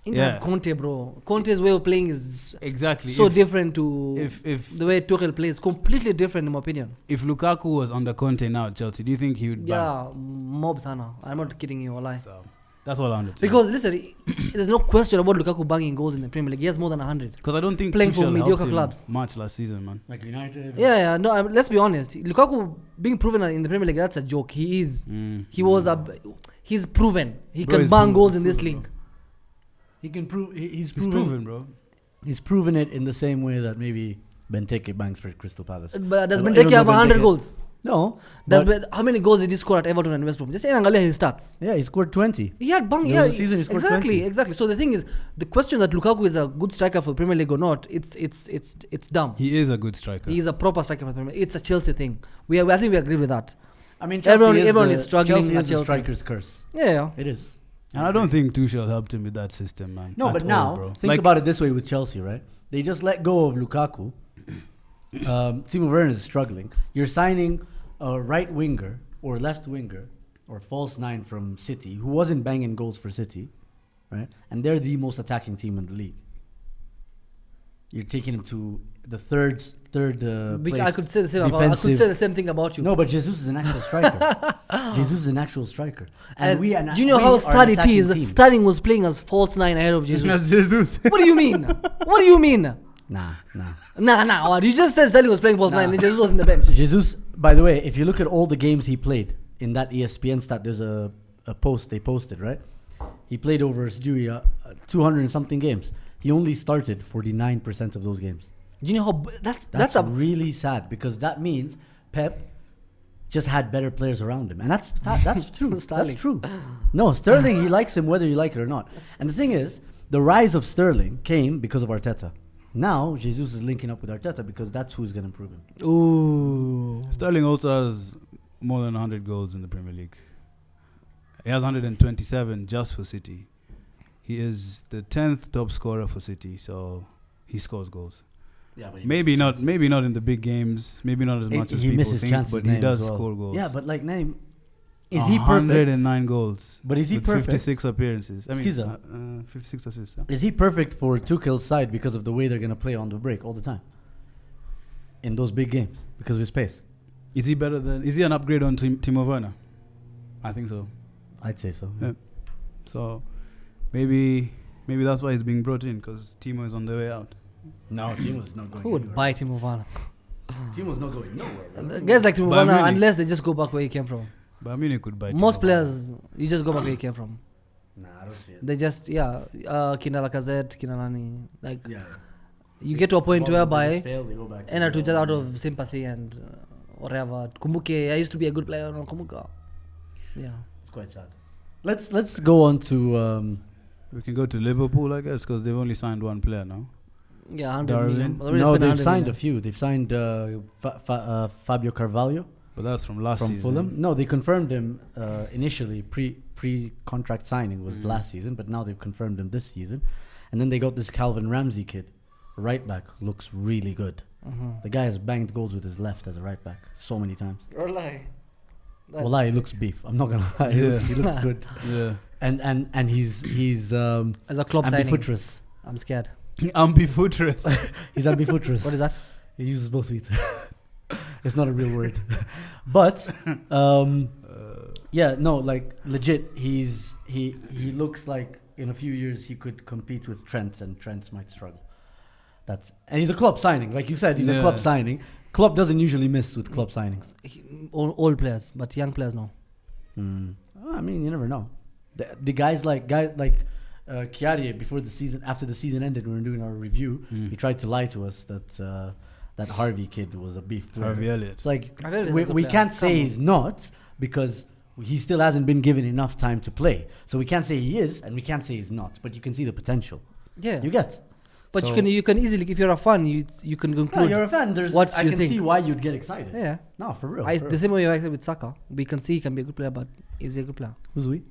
Inter yeah. had Conte, bro. Conte's way of playing is exactly so if, different to if the way Tuchel plays. Completely different in my opinion. if Lukaku was under Conte now at Chelsea, do you think he would bang? Yeah, mob sana. I'm not kidding you, lie. So that's all I wanted to say. Because listen, there's no question about Lukaku banging goals in the Premier League. He has more than 100. Because I don't think playing for Tuchel mediocre helped him clubs. much last season, man. Like United. Yeah. No, let's be honest. Lukaku being proven in the Premier League, that's a joke. He is. He's proven. He Bro, can he's bang proven, goals in this proven, league. He can prove. He's He's proven. proven, bro. He's proven it in the same way that maybe Benteke bangs for Crystal Palace. But does Even Benteke though have 100 Benteke- goals? No. How many goals did he score at Everton and West Brom? Just say his stats. Yeah, he scored 20. He had bang. There Yeah, was a season he scored exactly, 20. exactly. So the thing is, the question that Lukaku is a good striker for Premier League or not, it's dumb. He is a good striker. He is a proper striker for the Premier League. It's a Chelsea thing. I think we agree with that. I mean, Everyone is struggling Chelsea at is the Chelsea. striker's curse. Yeah. It is. And I don't think Tuchel helped him with that system, man. No, at but all, now, bro. think about it this way with Chelsea, right? They just let go of Lukaku. Timo Werner is struggling. You're signing a right winger or left winger or false nine from City who wasn't banging goals for City, right? And they're the most attacking team in the league. You're taking him to the third place. I could say the same. I could say the same thing about you. No, but Jesus is an actual striker. Jesus is an actual striker. And do you know how sad it is? Sterling was playing as false nine ahead of Jesus. Jesus. What do you mean? What do you mean? Nah. Nah. What? You just said Sterling was playing false Nah. nine and Jesus was in the bench. Jesus, by the way, if you look at all the games he played in that ESPN stat, there's a post they posted, right? He played over 200 and something games. He only started 49% of those games. Do you know how That's really sad because that means Pep just had better players around him, and that's true. Sterling. That's true. No, Sterling, he likes him whether you like it or not. And the thing is, the rise of Sterling came because of Arteta. Now Jesus is linking up with Arteta because that's who's going to improve him. Ooh. Sterling also has more than 100 goals in the Premier League. He has 127 just for City. He is the 10th top scorer for City, so he scores goals. Yeah, but Maybe not in the big games, maybe not as much as he people misses think, chances, but he Naim, does as well. score goals. Yeah, but like Naim, is he perfect? 109 goals. But is he with perfect? 56 appearances. I mean, Skiza. 56 assists. Yeah. Is he perfect for Tuchel's side because of the way they're going to play on the break all the time? In those big games, because of his pace? Is he an upgrade on Timo Werner? I think so. I'd say so. Yeah. So maybe that's why he's being brought in, because Timo is on the way out. No, Timo's not going Who would anywhere. buy Timo Werner? Timo's not going nowhere. Bro. Guys like Timo Bayern Werner, Munich. unless they just go back where he came from. But Munich could bite. Most players, you just go back where you came from. Nah, I don't see it. They just, Kina Lacazette, Kina Nani. Like, Yeah. you get to a point Well, they whereby, just fail, they go back to and to the- just out of sympathy and whatever. Kumbuke, I used to be a good player. No, Kumbuka. Yeah. It's quite sad. Let's go on to We can go to Liverpool, I guess, because they've only signed one player now. Yeah, 100 Darwin. million. Already no, spent they've 100 signed million. a few. They've signed Fabio Carvalho But that's from last from season. Fulham. No, they confirmed him initially pre-contract signing was last season, but now they've confirmed him this season. And then they got this Calvin Ramsey kid, right back, looks really good. The guy has banged goals with his left as a right back so many times. Wallah, he looks beef. I'm not gonna lie. He looks good. Yeah. And he's As a club signing, ambidextrous. I'm scared. Ambidextrous. He's ambidextrous. What is that? He uses both feet. It's not a real word. But yeah, no, like legit, he looks like in a few years he could compete with Trent, and Trent might struggle. And he's a club signing, like you said, he's a club signing. Club doesn't usually miss with club signings. Old players, but young players no. I mean, you never know. The guys like Chiari before the season, after the season ended, when we were doing our review, he tried to lie to us that Harvey kid was a beef player. Harvey Elliott. It's like Harvey Elliott is a we good player. can't say Come on. he's not, because he still hasn't been given enough time to play. So we can't say he is, and we can't say he's not. But you can see the potential. Yeah. You get. But So- you can easily, if you're a fan, you can No, conclude. you're a fan. what I you can think. see why you'd get excited. Yeah. No, for real. The same way you acted with Saka. We can see he can be a good player, but is he a good player? Who's we?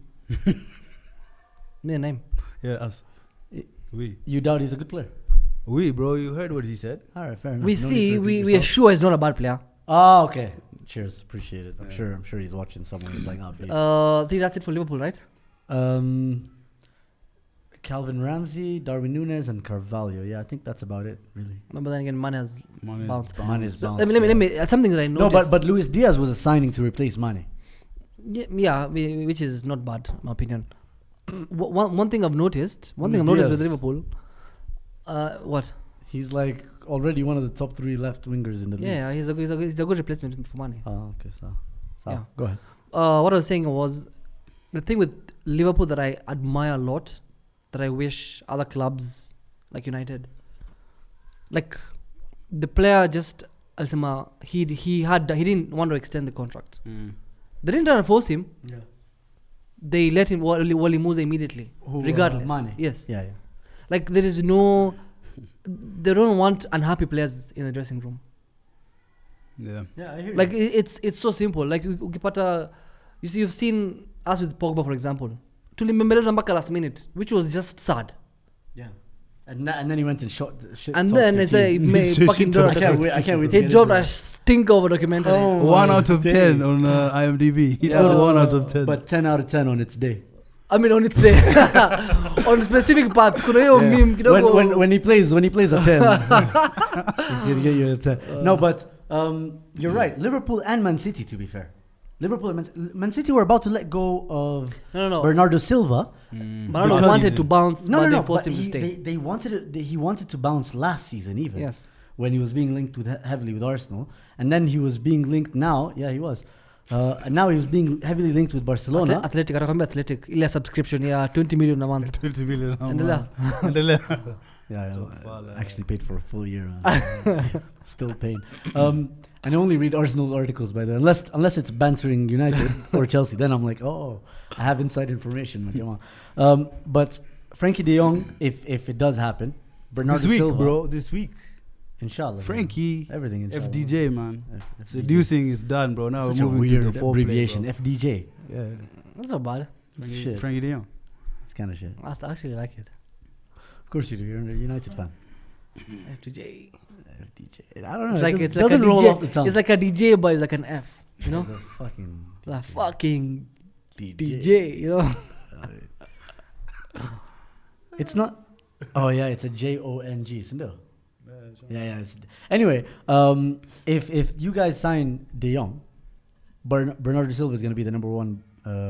Me a name. Yeah, us. We. You doubt he's a good player? We, bro, you heard what he said. All right, fair enough. We No need see, to repeat we are yourself. sure he's not a bad player. Oh, okay. Cheers, appreciate it. I'm sure he's watching someone who's like, I think that's it for Liverpool, right? Calvin Ramsey, Darwin Núñez, and Carvalho. Yeah, I think that's about it, really. But then again, Mane has Mane is bounced. Mane is bounced. Let me something that I No, noticed. but Luis Diaz was a signing to replace Mane. Which is not bad, in my opinion. One thing I've noticed. Luis with Diaz. Liverpool. What? He's like already one of the top 3 left wingers in the league. Yeah, he's a good replacement for Mane. Oh, okay. So Yeah. go ahead. What I was saying was the thing with Liverpool that I admire a lot, that I wish other clubs like United, like the player just Alsema, he didn't want to extend the contract. They didn't try to force him. Yeah. They let him Wally Musa immediately, regardless. Mane. Yes. Yeah. Like there is no, they don't want unhappy players in the dressing room. Yeah. Yeah, I hear Like it's so simple. Like ukipata, you see, you've seen us with Pogba, for example. Tulimbembeleza mpaka last minute, which was just sad. Yeah. And then he went and shot. And then it's a fucking I can't wait. I can't wait. to he get dropped into a it. stink over documentary. Oh. 1 my out of days. 10 on IMDb. He got 1 out of 10. But 10 out of 10 on its day. I mean, on its day, on specific parts. Kuna hiyo meme kidogo. When he plays a 10, he'll get you a 10. No, but you're right. Liverpool and Man City, to be fair. Liverpool and Man City were about to let go of No. Bernardo Silva. Bernardo Because- wanted to bounce, but they forced but him to stay. They wanted he wanted to bounce last season even. Yes. When he was being linked heavily with Arsenal, and then he was being linked now. Yeah, he was. And now he was being heavily linked with Barcelona. Athletic, atakwambia Athletic. Ile subscription ya 20 million a month. 20 million. Endelea. Yeah, So I far, actually paid for a full year. Still paying. And I only read Arsenal articles by the unless it's bantering United or Chelsea. Then I'm like, oh, I have inside information. Like, come on. But Frankie De Jong, if it does happen, Bernardo This week, Silva, bro. This week. Inshallah. Frankie. man. Everything. Inshallah. FDJ, man. FDJ. Seducing is done, bro. Now Such we're a moving weird to the foreplay, abbreviation. bro. FDJ. Yeah. That's not bad. Shit. Frankie De Jong. It's kind of shit. I actually like it. Of course you do. You're a United fan. FTJ. FDJ. I don't know. It's like it a doesn't roll off the DJ. tongue. It's like a DJ, but it's like an F. You know, It's a fucking like fucking DJ. DJ. You know. It's not. Oh yeah, it's a JONG. Sindo. Yeah. Anyway, if you guys sign De Jong, Bernardo Silva is going to be the number 1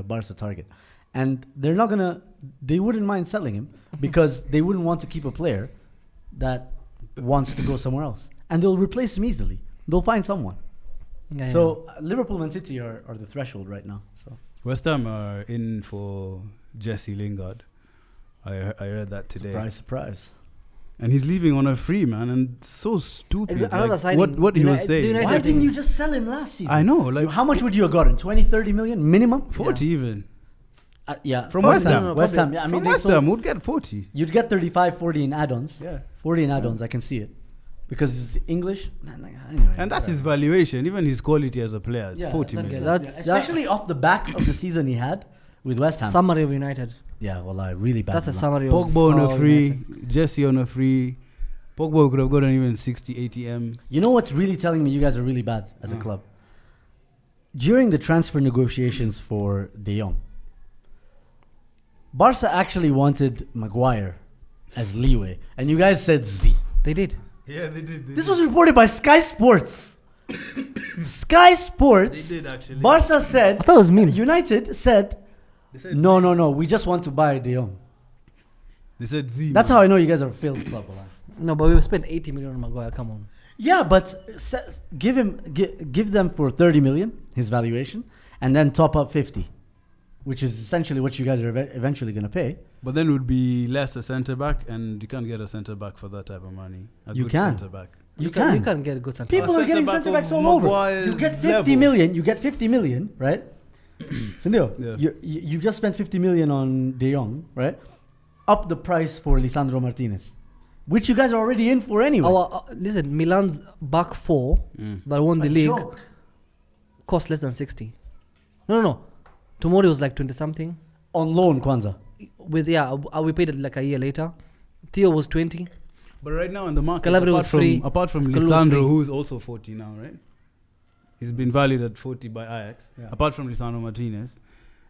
Barca target, and they're not gonna. They wouldn't mind selling him because they wouldn't want to keep a player that wants to go somewhere else, and they'll replace him easily. They'll find someone. Yeah, So Liverpool and City are the threshold right now. So West Ham are in for Jesse Lingard. I heard that today. surprise, surprise. And he's leaving on a free, man, and it's so stupid. Another Like, signing. what he was The saying. United Why thing. didn't you just sell him last season? I know, like How much would you have gotten? 20, 30 million minimum? 40 even. Yeah. From West Ham. West Ham. Yeah, I mean, From they West sold- Ham would get 40. You'd get 35, 40 in add-ons. Yeah. 40 in add-ons, I can see it. Because it's English. Anyway, And that's his valuation, even his quality as a player. It's 40 that's- million. That's- especially off the back of the season he had with West Ham. Summary of United. Yeah, well, I really bad. That's a luck. summary of Pogba on a free, United. Jesse on a free. Pogba could have gotten even 60, 80 M. You know what's really telling me you guys are really bad as a club? During the transfer negotiations for De Jong, Barca actually wanted Maguire as leeway, and you guys said Z. They did. Yeah, they did. This was reported by Sky Sports. Sky Sports. They did actually. Barca said. I thought it was memes. United said, They said no. We just want to buy De Jong. They said Z. That's how I know you guys are a failed club. Alright. No, but we spent 80 million on Maguire. Come on. Yeah, but give them for 30 million his valuation, and then top up 50, which is essentially what you guys are eventually going to pay. But then it would be less a centre back, and you can't get a centre back for that type of money. A You good can. centre back. You You can. can get a good centre. People are getting centre-back centre backs of all over. Maguire's You get 50 level. million. You get 50 million, right? Sunil, Yeah. you just spent 50 million on De Jong, right? Up the price for Lisandro Martinez, which you guys are already in for anyway. Listen, Milan's back four that won the A league joke. cost less than 60. No. Tomorrow was like 20 something. On loan, Kwanzaa. We paid it like a year later. Theo was 20. But right now in the market, Calabria was free. apart from Scaloni was Lisandro, free. who's also 40 now, right? He's been valued at 40 by Ajax. Yeah. Apart from Lisandro Martinez,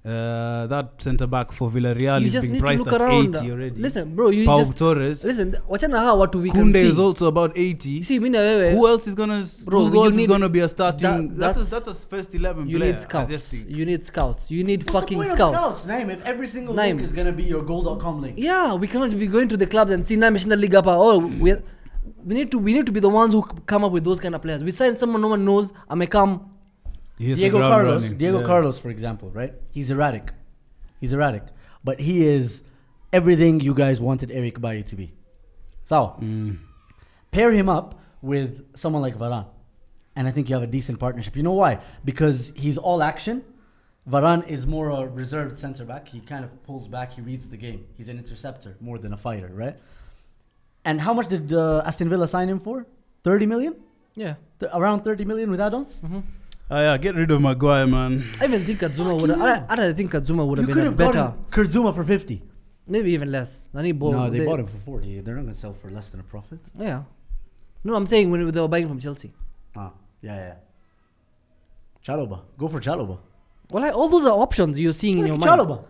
that centre back for Villarreal You is just being need to priced look at around. 80 already. Listen, bro, you Pau just Torres. listen. Wachana hawa watu we can Kunde see. is also about 80. You see, mimi na wewe. Who else is gonna? Bro, Who else you is need- gonna be a starting? that's- That's a first 11 You player. need I just scouts. think. You need scouts. You need What's the fucking point of scouts. Name if every single Name. link is gonna be your goal.com link. Yeah, we cannot be going to the clubs and see National League up. Oh, we need to be the ones who come up with those kind of players. We sign someone no one knows. I may come. He hits the Diego ground Carlos, running. Diego Yeah. Carlos, for example, right? He's erratic, but he is everything you guys wanted Eric Bailly to be. So pair him up with someone like Varane, and I think you have a decent partnership. You know why? Because he's all action. Varane is more a reserved centre back. He kind of pulls back. He reads the game. He's an interceptor more than a fighter, right? And how much did Aston Villa sign him for? 30 million? Yeah. Around 30 million with add-ons? Yeah, get rid of Maguire, man. I even think Kazuma would have. I think Kazuma would have You been could a have better. gotten Kurzuma for 50. Maybe even less. Then he bought. No, they bought him for 40. They're not going to sell for less than a profit. Yeah. No, I'm saying when they were buying from Chelsea. Yeah. Chalobah. Go for Chalobah. Well, all those are options you're seeing in your mind. Chalobah.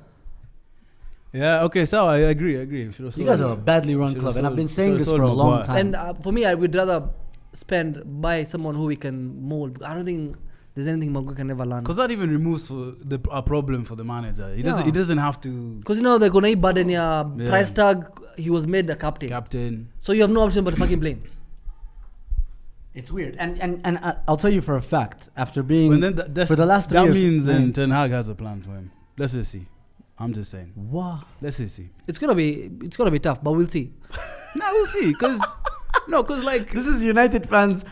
Yeah, okay, so I agree. You guys are a badly run club, and I've been saying this for a long time. And for me, I would rather buy someone who we can mold. I don't think there's anything Maguire can ever learn. Because that even removes a problem for the manager. He Yeah. doesn't have to Because they're going to Badenia Yeah. price tag. He was made the captain. So you have no option but to fucking blame. It's weird, and I'll tell you for a fact. After being But then for the last 3 that years, means then Ten Hag has a plan for him. Let's just see. I'm just saying. Wow. Let's just see. It's gonna be tough, but we'll see. No, we'll see. Because like This is United fans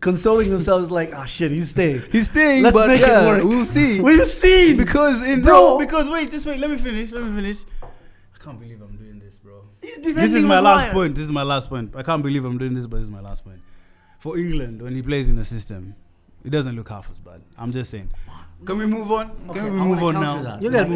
consoling themselves like, oh shit, he's staying. he's staying, Let's but make it yeah, work. we'll see. We'll see. Because wait, let me finish. I can't believe I'm doing this, bro. This is my last point. I can't believe I'm doing this, but this is my last point. For England, when he plays in a system, it doesn't look half as bad. I'm just saying. Can we move on? Can we move on now? You guys,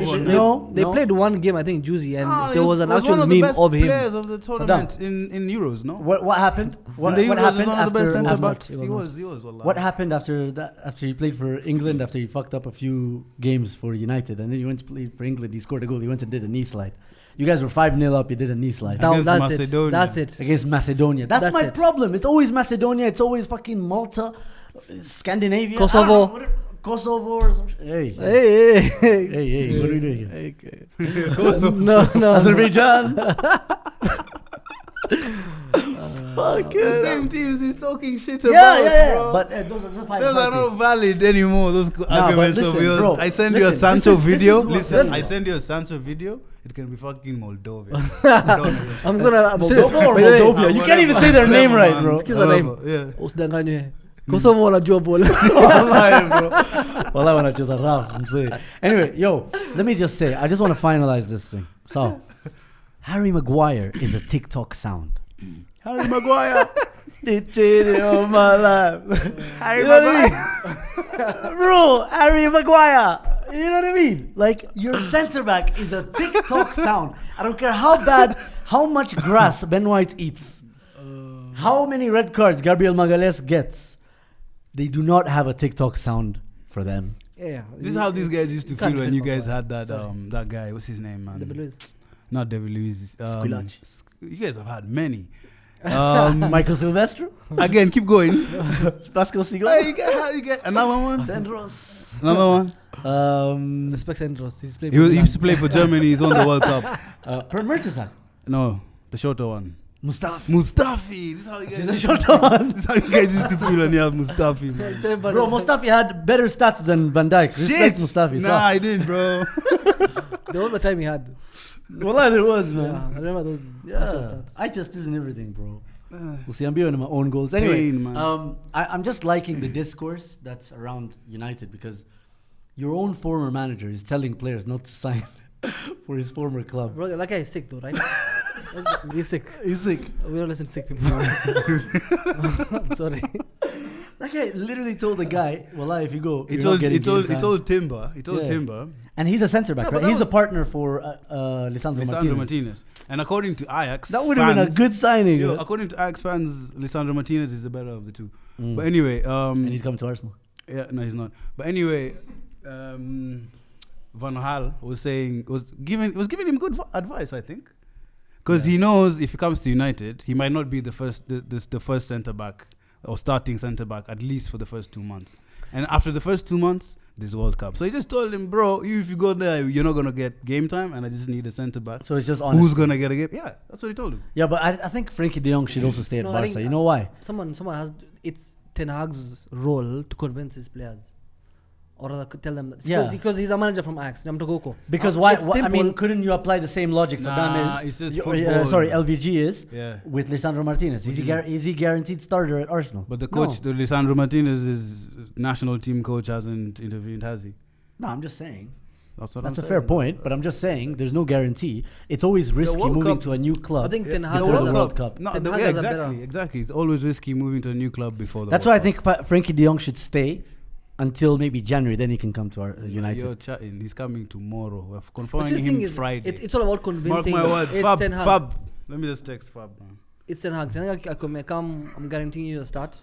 they played one game, I think, Juicy, and there was an actual meme of him. Players of the tournament in Euros, no? What happened? What in the Euros, happened he's one of the best after? centre backs. He He was was. Wallah. What happened after that? After he played for England, after he fucked up a few games for United, and then he went to play for England. He scored a goal. He went and did a knee slide. You guys were 5-0 up. You did a knee slide Against That's Macedonia. it. That's it. against Macedonia. That's my it. problem. It's always Macedonia. It's always fucking Malta, Scandinavia, Kosovo. Kosovo or some shit. Hey, Hey. what are we doing here? No. Azerbaijan. The same teams he's talking shit about, Yeah. bro. But those are just Those are not valid anymore. Those arguments listen, of yours. bro, I send you a listen, Sancho this is video. what- Listen, I send you a Sancho video. It can be fucking Moldova. I'm gonna. Moldova or by the way, Moldova? You can't even say their name right, bro. Sikiza name. Yeah. Usidanganywe. Kosovo wanajua bola. Wallahi, bro. Wallahi, wanacheza rap, I'm saying. Anyway, yo, let me just say, I just want to finalize this thing. So, Harry Maguire is a TikTok sound. Harry Maguire. It of my life. Harry You know what I mean? Bro, Harry Maguire. You know what I mean? Like, your center back is a TikTok sound. I don't care how bad, how much grass Ben White eats, how many red cards Gabriel Magalhaes gets. They do not have a TikTok sound for them. Yeah. This is how these guys used to Can't feel when you defend guys had that that guy. What's his name, man? David Luiz. Not David Luiz. Squillaci. You guys have had many. Michael Silvestre, Again, keep going. Pascal Sigo, Hey, you get another one. Sandros. Another one. Respect Sandros. He's playing. He used to play for Germany. He's won the World Cup. Per Mertesacker. No, the shorter one. Mustafi. This is how you The guys. shorter one. This is how you guys used to feel when you have Mustafi, man. Bro, Mustafi had better stats than Van Dijk. Respect Mustafi. Nah, I didn't, bro. There was a time he had. Wallah, there was, Yeah, man. I remember those. Yeah. stats. I just isn't everything, bro. We'll see. I'm doing my own goals. Anyway, Pain, man. I'm just liking the discourse that's around United because your own former manager is telling players not to sign for his former club. Bro, that guy is sick though, right? He's sick. He's sick. We don't listen to sick people. I'm sorry. That guy literally told the guy, "Wallah, if you go, He you're told not getting game time." Timber. He told Yeah. Timber. And he's a centre back, Yeah, but right? that He's a was- partner for Lisandro Lisandro Martinez. Martinez. And according to Ajax, That would have been a fans- good signing. Yo, yeah. according to Ajax fans, Lisandro Martinez is the better of the two. Mm. But anyway, And he's coming to Arsenal. yeah, no, he's not. But anyway, Van Gaal was giving him good advice, I think, because he knows if he comes to United, he might not be the first centre back or starting centre back at least for the first 2 months. And after the first 2 months, there's World Cup. So he just told him, bro, if you go there, you're not gonna get game time, and I just need a centre back. So it's just honest. Who's gonna get a game? Yeah, that's what he told him. Yeah, but I think Frankie de Jong should also stay at No, I Barca. think, You know why? Someone has. It's Ten Hag's role to convince his players, or rather tell them that. Yeah. Because he's a manager from Ajax. Namtogoko. Because It's I mean, simple. couldn't you apply the same logic Nah, Saddam it's just is? football. Sorry, LVG is Yeah. with Lisandro Martinez. Is he guaranteed starter at Arsenal? But the coach, the Lisandro Martinez's national team coach, hasn't intervened, has he? No, I'm just saying. That's what That's I'm a fair saying. point, but I'm just saying there's no guarantee. It's always risky World moving Cup- to a new club. I think Ten Hag before has the a World Cup. No, Ten the, Hag yeah, has a better- exactly. It's always risky moving to a new club before the That's World why I think Frankie de Jong should stay until maybe January. Then he can come to our United. You're chatting. He's coming tomorrow. We're But see, confirming the him thing is, Friday. it's all about Mark convincing. my words. It's Fab, Ten Hag. Fab. Let me just text Fab, man. It's Ten Hag. Ten Hag, I'm guaranteeing you a start.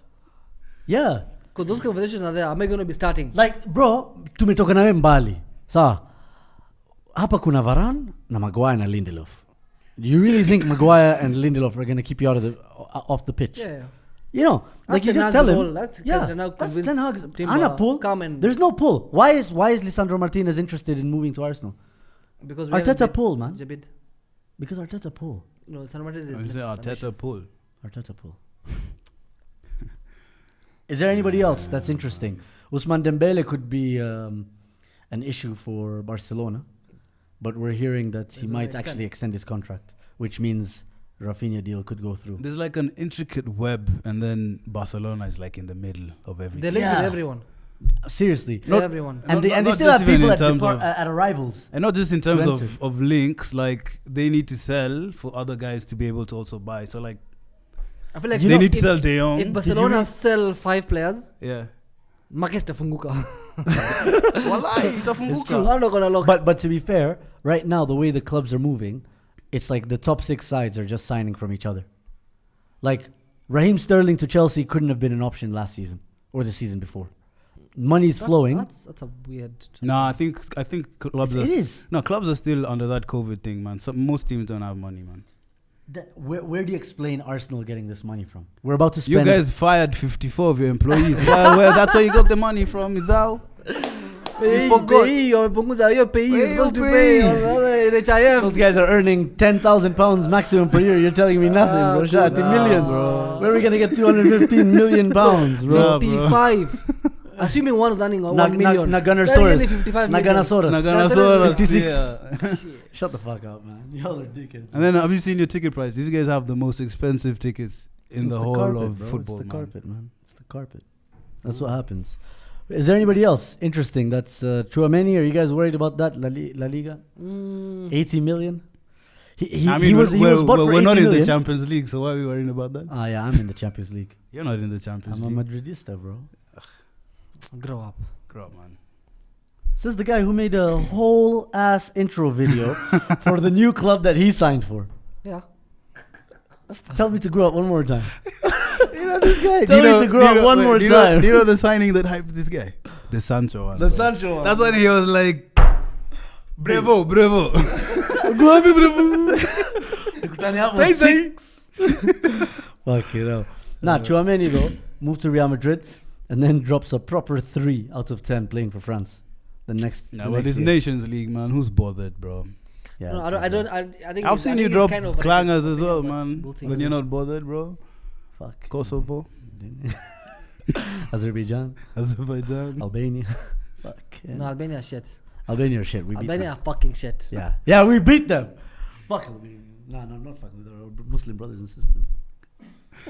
Yeah, Because those conversations are there. Am I going to be starting? like bro, tumetoka nawe mbali. Sawa. Hapa kuna Varane na Maguire na Lindelof. Do you really think Maguire and Lindelof are going to keep you out of off the pitch? Yeah. You know, like That's you Ten just Hag's tell role. him. That's Yeah, Ten Hag that's convinced Ten Hag's. Timber, Anna pull. come and- There's no pull. Why is Lisandro Martinez interested in moving to Arsenal? Because Arteta pull, man. Jabid. Because Arteta pull. No, San Martinez is I say less Arteta ambitious. pull. Arteta pull. Is there anybody else that's interesting? Ousmane Dembele could be an issue for Barcelona, but we're hearing that he Doesn't might extend. actually extend his contract, which means Raphinha deal could go through. There's like an intricate web, and then Barcelona is like in the middle of everything. They're linked Yeah. with everyone. Seriously. Everyone. And they not still just have even people in at, terms of- at arrivals. And not just in terms To of, enter. of links, like they need to sell for other guys to be able to also buy. So like I feel like they need to sell De Jong. if Barcelona sell 5 players, Yeah. market itafunguka. Wallahi, itafunguka. I'm not gonna look. But to be fair, right now the way the clubs are moving, it's like the top 6 sides are just signing from each other. Like Raheem Sterling to Chelsea couldn't have been an option last season or the season before. Money's flowing. That's a weird. No, I think clubs It are is. no clubs are still under that COVID thing, man. Most teams don't have money, man. Where do you explain Arsenal getting this money from? We're about to You spend. guys fired 54 of your employees. where that's where you got the money from, is how? Pay, forgot. pay, wamepunguza hiyo pay Pay, is supposed to pay. pay. Those guys are earning £10,000 maximum per year. You're telling me nothing, bro. Shot millions, bro. Where are we gonna get 215 million pounds, bro? 55. Assuming one is earning 1 million. Naganasaurus. 55 million. Naganasaurus. 56. Yeah. Shut the fuck up, man. Y'all are dickheads. And then have you seen your ticket price? These guys have the most expensive tickets in the whole carpet, of bro. football. It's the carpet, man. It's the carpet. That's what happens. Is there anybody else interesting? That's Tchouaméni. Are you guys worried about that? La Liga? 80 million? He was bought for 80 we're not in million. the Champions League, so why are we worrying about that? Ah, yeah, I'm in the Champions League. You're not in the Champions I'm League. a Madridista, bro. Grow up. Grow up, man. This is the guy who made a whole ass intro video for the new club that he signed for. Yeah. Tell me to grow up one more time. You know this guy. Tell me to grow up one more time. Do you know the signing that hyped this guy? The Sancho one. The bro. Sancho one. That's when he was like, bravo. Say. Fuck you know. Nah, Tchouaméni though moved to Real Madrid and then drops a proper 3 out of 10 playing for France. The next. No, the but next it's year. Nations League, man. Who's bothered, bro? Yeah. No, I think I've seen you drop clangers as well, man. When you're not bothered, bro. Fuck. Kosovo, Azerbaijan, Albania. Fuck. Yeah. No, Albania shit. Albania are shit. We beat Albania them. are fucking shit. Yeah, we beat them. Fuck Albania. No, not fucking. They're our Muslim brothers and sisters.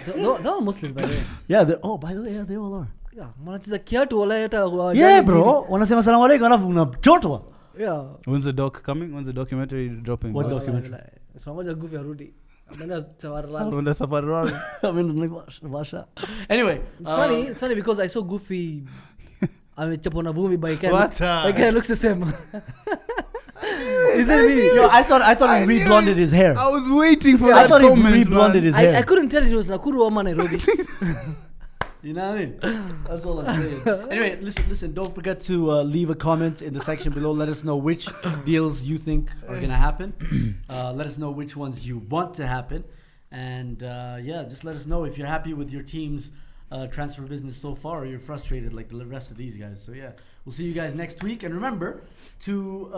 They're all Muslims, by the way. Yeah. By the way, yeah, they all are. Yeah, manachiza kiatu wala hata Yeah, bro. Wanasema salamu alaikum alafu unachotwa. Yeah. When's the doc coming? When's the documentary dropping? What documentary? Tunamoja goofy arudi. Ameenda Samarland. When the safari run. I mean, Vasha. Anyway, It's funny because I saw Goofy amechapwa na vumbi by Ken. What? Like Ken looks the same. Is it me? Yo, I thought he re-blonded his hair. I was waiting for I that thought he comment, re-blonded his hair. I couldn't tell it was Nakuru or Nairobi. You know what I mean? That's all I'm saying. Anyway, listen. Don't forget to leave a comment in the section below. Let us know which deals you think are gonna happen. Let us know which ones you want to happen, and just let us know if you're happy with your team's transfer business so far, or you're frustrated like the rest of these guys. So yeah, we'll see you guys next week, and remember to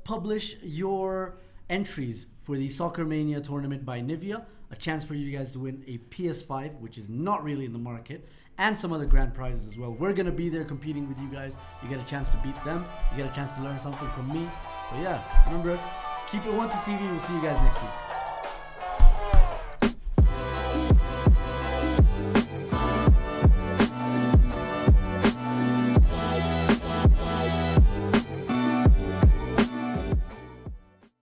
publish your entries for the Soccer Mania tournament by Nivea. A chance for you guys to win a PS5, which is not really in the market, and some other grand prizes as well. We're going to be there competing with you guys. You get a chance to beat them. You get a chance to learn something from me. So yeah, remember, keep it 1 to TV. We'll see you guys next week.